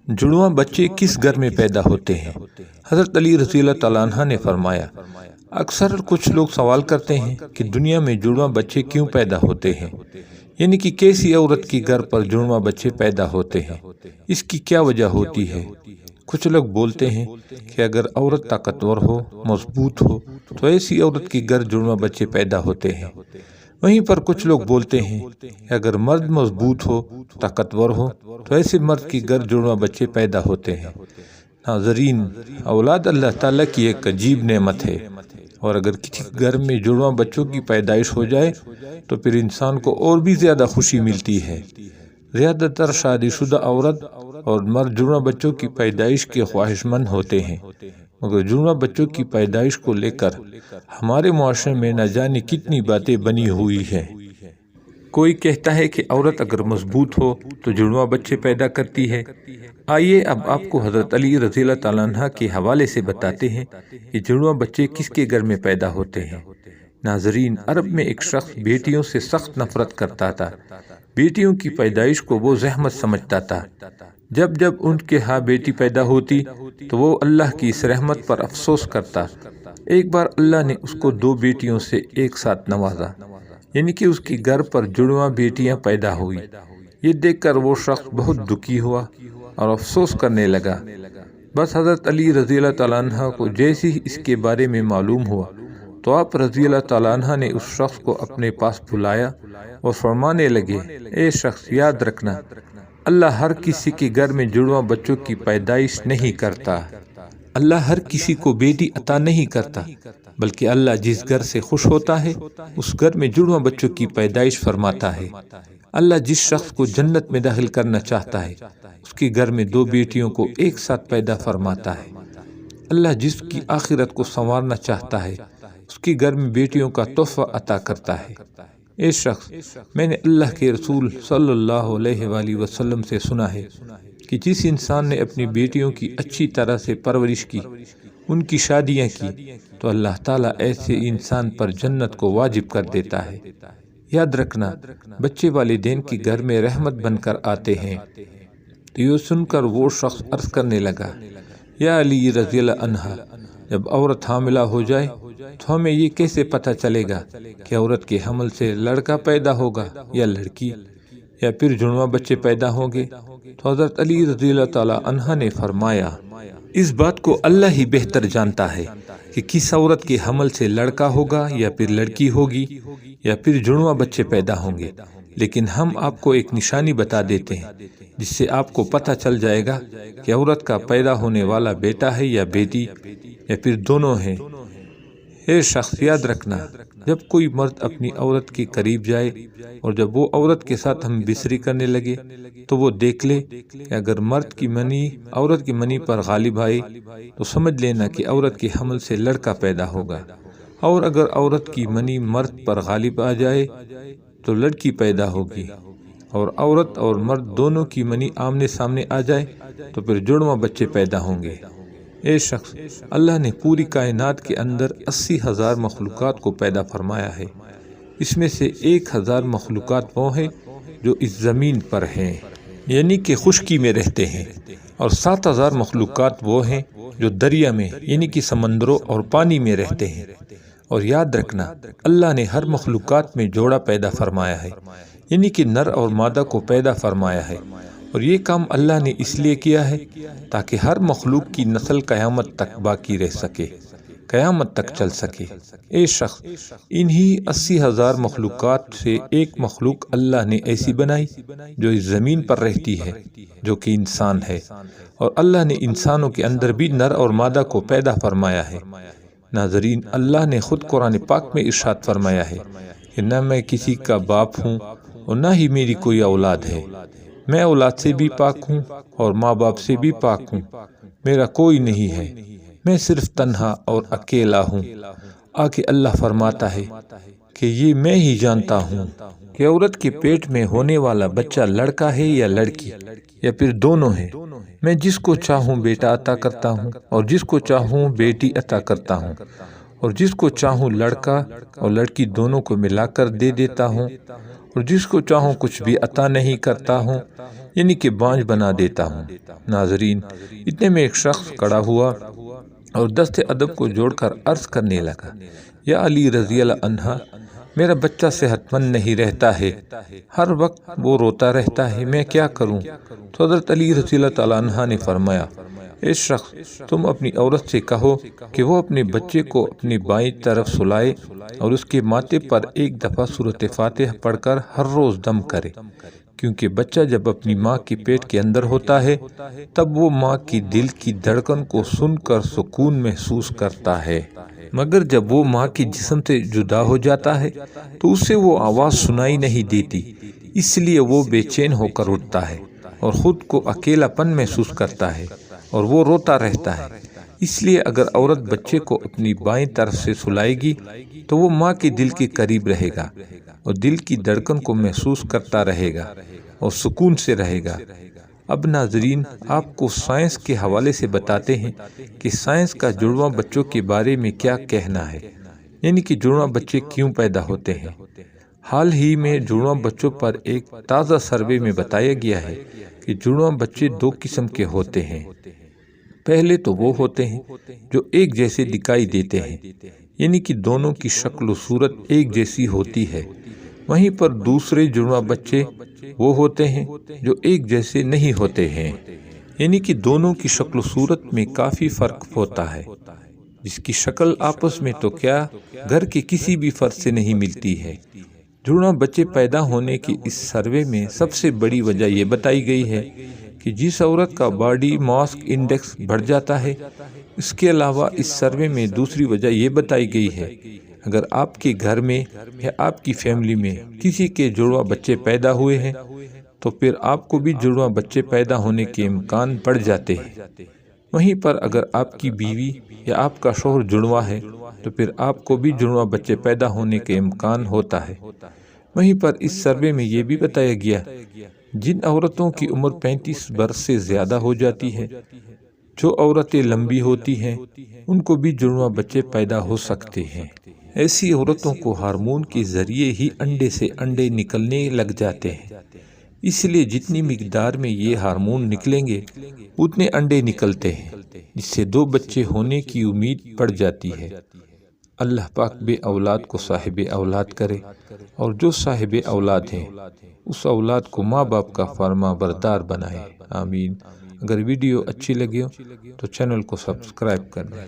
جڑواں بچے کس گھر میں پیدا ہوتے ہیں؟ حضرت علی رضی اللہ تعالیٰ عنہ نے فرمایا، اکثر کچھ لوگ سوال کرتے ہیں کہ دنیا میں جڑواں بچے کیوں پیدا ہوتے ہیں، یعنی کہ کیسی عورت کی گھر پر جڑواں بچے پیدا ہوتے ہیں، اس کی کیا وجہ ہوتی ہے۔ کچھ لوگ بولتے ہیں کہ اگر عورت طاقتور ہو، مضبوط ہو تو ایسی عورت کی گھر جڑواں بچے پیدا ہوتے ہیں۔ وہیں پر کچھ لوگ بولتے ہیں کہ اگر مرد مضبوط ہو، طاقتور ہو تو ایسے مرد کی گھر جڑواں بچے پیدا ہوتے ہیں۔ ناظرین، اولاد اللہ تعالیٰ کی ایک عجیب نعمت ہے، اور اگر کسی گھر میں جڑواں بچوں کی پیدائش ہو جائے تو پھر انسان کو اور بھی زیادہ خوشی ملتی ہے۔ زیادہ تر شادی شدہ عورت اور مرد جڑواں بچوں کی پیدائش کے خواہش مند ہوتے ہیں، مگر جڑواں بچوں کی پیدائش کو لے کر ہمارے معاشرے میں نہ جانے کتنی باتیں بنی ہوئی ہیں۔ کوئی کہتا ہے کہ عورت اگر مضبوط ہو تو جڑواں بچے پیدا کرتی ہے۔ آئیے اب آپ کو حضرت علی رضی اللہ تعالیٰ عنہ کے حوالے سے بتاتے ہیں کہ جڑواں بچے کس کے گھر میں پیدا ہوتے ہیں۔ ناظرین، عرب میں ایک شخص بیٹیوں سے سخت نفرت کرتا تھا۔ بیٹیوں کی پیدائش کو وہ زحمت سمجھتا تھا۔ جب جب ان کے ہاں بیٹی پیدا ہوتی تو وہ اللہ کی اس رحمت پر افسوس کرتا۔ ایک بار اللہ نے اس کو 2 بیٹیوں سے ایک ساتھ نوازا، یعنی کہ اس کی گھر پر جڑواں بیٹیاں پیدا ہوئی۔ یہ دیکھ کر وہ شخص بہت دکھی ہوا اور افسوس کرنے لگا۔ بس حضرت علی رضی اللہ تعالیٰ عنہ کو جیسے ہی اس کے بارے میں معلوم ہوا تو آپ رضی اللہ تعالیٰ عنہ نے اس شخص کو اپنے پاس بلایا اور فرمانے لگے، اے شخص، یاد رکھنا، اللہ ہر کسی کے گھر میں جڑواں بچوں کی پیدائش نہیں کرتا۔ اللہ ہر کسی کو بیٹی عطا نہیں کرتا، بلکہ اللہ جس گھر سے خوش ہوتا ہے اس گھر میں جڑواں بچوں کی پیدائش فرماتا ہے۔ اللہ جس شخص کو جنت میں داخل کرنا چاہتا ہے اس کے گھر میں 2 بیٹیوں کو ایک ساتھ پیدا فرماتا ہے۔ اللہ جس کی آخرت کو سنوارنا چاہتا ہے اس کے گھر میں بیٹیوں کا تحفہ عطا کرتا ہے۔ اے شخص، میں نے اللہ کے رسول صلی اللہ علیہ وآلہ وسلم سے سنا ہے کہ جس انسان نے اپنی بیٹیوں کی اچھی طرح سے پرورش کی، ان کی شادیاں کی، تو اللہ تعالیٰ ایسے انسان پر جنت کو واجب کر دیتا ہے۔ یاد رکھنا، بچے والدین کے گھر میں رحمت بن کر آتے ہیں۔ تو یہ سن کر وہ شخص عرض کرنے لگا، یا علی رضی اللہ عنہ، جب عورت حاملہ ہو جائے تو ہمیں یہ کیسے پتہ چلے گا کہ عورت کے حمل سے لڑکا پیدا ہوگا یا لڑکی، یا پھر جڑواں بچے پیدا ہوں گے؟ تو حضرت علی رضی اللہ تعالیٰ عنہ نے فرمایا، اس بات کو اللہ ہی بہتر جانتا ہے کہ کس عورت کے حمل سے لڑکا ہوگا یا پھر لڑکی ہوگی، یا پھر جڑواں بچے پیدا ہوں گے، لیکن ہم آپ کو ایک نشانی بتا دیتے ہیں جس سے آپ کو پتہ چل جائے گا کہ عورت کا پیدا ہونے والا بیٹا ہے یا بیٹی، یا پھر دونوں ہیں۔ اے شخص، یاد رکھنا، جب کوئی مرد اپنی عورت کے قریب جائے اور جب وہ عورت کے ساتھ ہم بستری کرنے لگے تو وہ دیکھ لے کہ اگر مرد کی منی عورت کی منی پر غالب آئے تو سمجھ لینا کہ عورت کے حمل سے لڑکا پیدا ہوگا، اور اگر عورت کی منی مرد پر غالب آ جائے تو لڑکی پیدا ہوگی، اور عورت اور مرد دونوں کی منی آمنے سامنے آ جائے تو پھر جڑواں بچے پیدا ہوں گے۔ اے شخص، اللہ نے پوری کائنات کے اندر 80,000 مخلوقات کو پیدا فرمایا ہے۔ اس میں سے 1,000 مخلوقات وہ ہیں جو اس زمین پر ہیں، یعنی کہ خشکی میں رہتے ہیں، اور 7,000 مخلوقات وہ ہیں جو دریا میں یعنی کہ سمندروں اور پانی میں رہتے ہیں۔ اور یاد رکھنا، اللہ نے ہر مخلوقات میں جوڑا پیدا فرمایا ہے، یعنی کہ نر اور مادہ کو پیدا فرمایا ہے، اور یہ کام اللہ نے اس لیے کیا ہے تاکہ ہر مخلوق کی نسل قیامت تک باقی رہ سکے، قیامت تک چل سکے۔ اے شخص، انہی 80,000 مخلوقات سے ایک مخلوق اللہ نے ایسی بنائی جو اس زمین پر رہتی ہے، جو کہ انسان ہے، اور اللہ نے انسانوں کے اندر بھی نر اور مادہ کو پیدا فرمایا ہے۔ ناظرین، اللہ نے خود قرآن پاک میں ارشاد فرمایا ہے کہ نہ میں کسی کا باپ ہوں اور نہ ہی میری کوئی اولاد ہے، میں اولاد سے بھی پاک ہوں اور ماں باپ سے بھی پاک ہوں، میرا کوئی نہیں ہے، میں صرف تنہا اور اکیلا ہوں۔ آگے اللہ فرماتا ہے کہ یہ میں ہی جانتا ہوں کہ عورت کے پیٹ میں ہونے والا بچہ لڑکا ہے یا لڑکی، یا پھر دونوں ہیں۔ میں جس کو چاہوں بیٹا عطا کرتا ہوں اور جس کو چاہوں بیٹی عطا کرتا ہوں، اور جس کو چاہوں لڑکا اور لڑکی دونوں کو ملا کر دے دیتا ہوں، اور اور جس کو چاہوں کچھ بھی عطا نہیں کرتا ہوں، یعنی کہ بانجھ بنا دیتا ہوں۔ ناظرین، اتنے میں ایک شخص کھڑا ہوا اور دست ادب کو جوڑ کر عرض کرنے لگا، یا علی رضی اللہ عنہ، میرا بچہ صحت مند نہیں رہتا ہے، ہر وقت وہ روتا رہتا ہے، میں کیا کروں؟ تو حضرت علی رضی اللہ تعالیٰ عنہ نے فرمایا، اے شخص، تم اپنی عورت سے کہو کہ وہ اپنے بچے کو اپنی بائیں طرف سلائے اور اس کے ماتھے پر ایک دفعہ سورۃ فاتحہ پڑھ کر ہر روز دم کرے، کیونکہ بچہ جب اپنی ماں کے پیٹ کے اندر ہوتا ہے تب وہ ماں کی دل کی دھڑکن کو سن کر سکون محسوس کرتا ہے، مگر جب وہ ماں کے جسم سے جدا ہو جاتا ہے تو اسے وہ آواز سنائی نہیں دیتی، اس لیے وہ بے چین ہو کر اٹھتا ہے اور خود کو اکیلا پن محسوس کرتا ہے اور وہ روتا رہتا ہے۔ اس لیے اگر عورت بچے کو اپنی بائیں طرف سے سلائے گی تو وہ ماں کے دل کے قریب رہے گا اور دل کی دھڑکن کو محسوس کرتا رہے گا اور سکون سے رہے گا۔ اب ناظرین، آپ کو سائنس کے حوالے سے بتاتے ہیں کہ سائنس کا جڑواں بچوں کے بارے میں کیا کہنا ہے، یعنی کہ جڑواں بچے کیوں پیدا ہوتے ہیں۔ حال ہی میں جڑواں بچوں پر ایک تازہ سروے میں بتایا گیا ہے کہ جڑواں بچے دو قسم کے ہوتے ہیں۔ پہلے تو وہ ہوتے ہیں جو ایک جیسے دکھائی دیتے ہیں، یعنی کہ دونوں کی شکل و صورت ایک جیسی ہوتی ہے۔ وہیں پر دوسرے جڑواں بچے وہ ہوتے ہیں جو ایک جیسے نہیں ہوتے ہیں، یعنی کہ دونوں کی شکل و صورت میں کافی فرق ہوتا ہے، جس کی شکل آپس میں تو کیا گھر کے کسی بھی فرد سے نہیں ملتی ہے۔ جڑواں بچے پیدا ہونے کی اس سروے میں سب سے بڑی وجہ یہ بتائی گئی ہے کہ جس عورت کا باڈی ماس انڈیکس بڑھ جاتا ہے۔ اس کے علاوہ اس سروے میں دوسری وجہ یہ بتائی گئی ہے، اگر آپ کے گھر میں یا آپ کی فیملی میں کسی کے جڑواں بچے پیدا ہوئے ہیں تو پھر آپ کو بھی جڑواں بچے پیدا ہونے کے امکان بڑھ جاتے ہیں۔ وہیں پر اگر آپ کی بیوی یا آپ کا شوہر جڑواں ہے تو پھر آپ کو بھی جڑواں بچے پیدا ہونے کے امکان ہوتا ہے۔ وہیں پر اس سروے میں یہ بھی بتایا گیا، جن عورتوں کی عمر 35 برس سے زیادہ ہو جاتی ہے، جو عورتیں لمبی ہوتی ہیں، ان کو بھی جڑواں بچے پیدا ہو سکتے ہیں۔ ایسی عورتوں کو ہارمون کے ذریعے ہی انڈے سے انڈے نکلنے لگ جاتے ہیں، اس لیے جتنی مقدار میں یہ ہارمون نکلیں گے اتنے انڈے نکلتے ہیں، جس سے 2 بچے ہونے کی امید بڑھ جاتی ہے۔ اللہ پاک بے اولاد کو صاحب اولاد کرے، اور جو صاحب اولاد ہیں اس اولاد کو ماں باپ کا فرما بردار بنائے، آمین۔ اگر ویڈیو اچھی لگے تو چینل کو سبسکرائب کر دیں۔